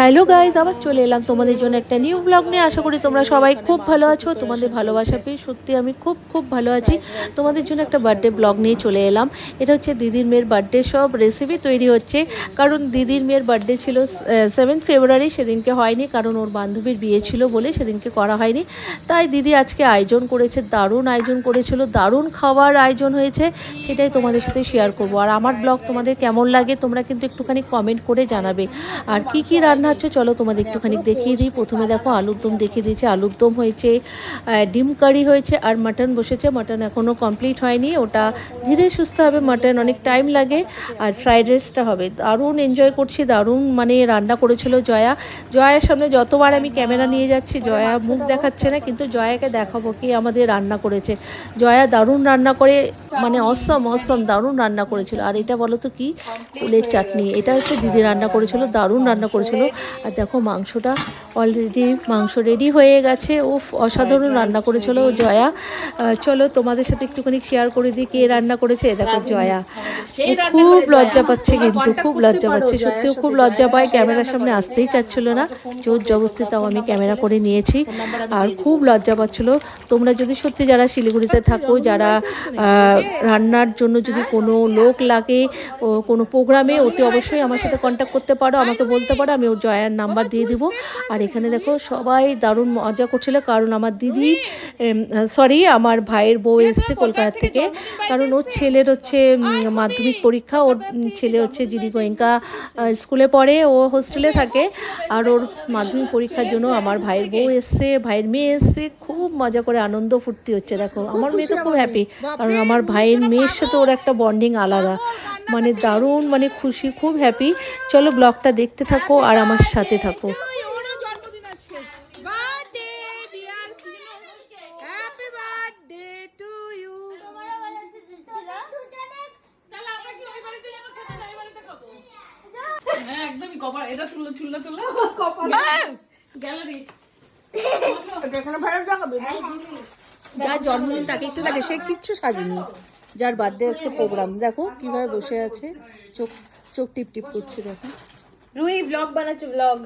Hello guys, আবার চলে এলাম তোমাদের জন্য একটা নিউ ব্লগ নিয়ে। আশা করি তোমরা সবাই খুব ভালো আছো। তোমাদের ভালোবাসা পেয়ে সত্যি আমি খুব খুব ভালো আছি। তোমাদের জন্য একটা বার্থডে ব্লগ নিয়ে চলে এলাম। এটা হচ্ছে দিদির মেয়ের বার্থডে, সব রেসিপি তৈরি হচ্ছে। কারণ দিদির মেয়ের বার্থডে ছিল 7 ফেব্রুয়ারি, সেদিনকে হয়নি কারণ ওর বান্ধবীর বিয়ে ছিল বলে সেদিনকে করা হয়নি। তাই দিদি আজকে আয়োজন করেছে, দারুণ আয়োজন করেছিল, দারুণ খাবার আয়োজন হয়েছে। সেটাই তোমাদের সাথে শেয়ার করব। আর আমার ব্লগ তোমাদের কেমন লাগে তোমরা কিন্তু একটুখানি কমেন্ট করে জানাবে। আর কি কি রান্না হচ্ছে চলো তোমাদের একটুখানি দেখিয়ে দিই। প্রথমে দেখো আলুর দম দেখিয়ে দিয়েছে, আলুর দম হয়েছে, ডিম কারি হয়েছে, আর মাটন বসেছে। মাটন এখনও কমপ্লিট হয়নি, ওটা ধীরে সুস্থ হবে, মাটন অনেক টাইম লাগে। আর ফ্রাইড রাইসটা হবে। দারুণ এনজয় করছি, দারুণ মানে রান্না করেছিল জয়া। জয়ার সামনে যতবার আমি ক্যামেরা নিয়ে যাচ্ছি জয়া মুখ দেখাচ্ছে না, কিন্তু জয়াকে দেখাবো কি আমাদের রান্না করেছে। জয়া দারুণ রান্না করে, মানে অসম অসম দারুণ রান্না করেছিল। আর এটা বলো তো কি, কুলের চাটনি, এটা হচ্ছে দিদি রান্না করেছিল, দারুণ রান্না করেছিল। আর দেখো মাংসটা অলরেডি মাংস রেডি হয়ে গেছে। উফ, অসাধারণ রান্না করেছিল জয়া। চলো তোমাদের সাথে একটুখানি শেয়ার করে দিই কে রান্না করেছে। দেখো জয়া খুব লজ্জা পাচ্ছে, কিন্তু খুব লজ্জা পাচ্ছে, সত্যিও খুব লজ্জা পায়, ক্যামেরার সামনে আসতেই চাচ্ছিল না। জোর জবরদস্তি তাও আমি ক্যামেরা করে নিয়েছি। আর খুব লজ্জা পাচ্ছিল। তোমরা যদি সত্যি যারা শিলিগুড়িতে থাকো, যারা রান্নার জন্য যদি কোনো লোক লাগে ও কোনো প্রোগ্রামে, অতি অবশ্যই আমার সাথে কন্ট্যাক্ট করতে পারো, আমাকে বলতে পারো, আমি ওর জয়ার নাম্বার দিয়ে দিব। আর এখানে দেখো সবাই দারুণ মজা করছিল, কারণ আমার দিদির আমার ভাইয়ের বউ এসছে কলকাতা থেকে। কারণ ওর ছেলের হচ্ছে মাধ্যমিক পরীক্ষা, ওর ছেলে হচ্ছে জিডি গোয়েঙ্কা স্কুলে পড়ে, ও হোস্টেলে থাকে। আর ওর মাধ্যমিক পরীক্ষার জন্য আমার ভাইয়ের বউ এসছে, ভাইয়ের মেয়ে এসছে, খুব মজা করে আনন্দ ফুর্তি হচ্ছে। দেখো আমার মেয়ে তো খুব হ্যাপি, কারণ আমার ভাইয়ের মেয়ের সাথে ওর একটা বন্ডিং আলাদা, মানে দারুণ, মানে খুশি, খুব হ্যাপি। চলো ব্লগটা দেখতে থাকো আর আমার সাথে থাকো। একদমই কপাল, এটা তুললো চুল্লা তুললো কপাল গ্যালারি যার জন্মদিন তাকে একটু লাগে, সে কিচ্ছু সাজেনি। যার বার্থডে আজকে প্রোগ্রাম, দেখো কিভাবে বসে আছে, চোখ চোখ টিপ টিপ করছে। দেখো রুই ব্লগ বানাচ্ছে, blog.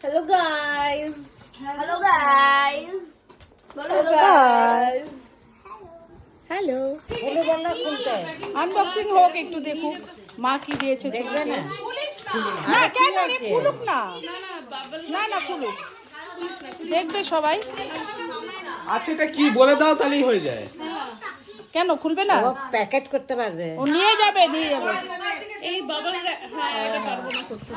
Hello guys, hello guys, hello guys, hello. Unboxing হোক, একটু দেখুক মা কি দিয়েছে। দেখবে না? না কেন রে, খুলুক না, না না খুলুক, দেখবে সবাই। আচ্ছা এটা কি বলে দাও তাহলেই হয়ে যায়। কেন খুলবে না? প্যাকেট করতে পারবে। ও নিয়ে যাবে, নিয়ে যাবে। এই বাবার, হ্যাঁ এটা পারবো না করতে।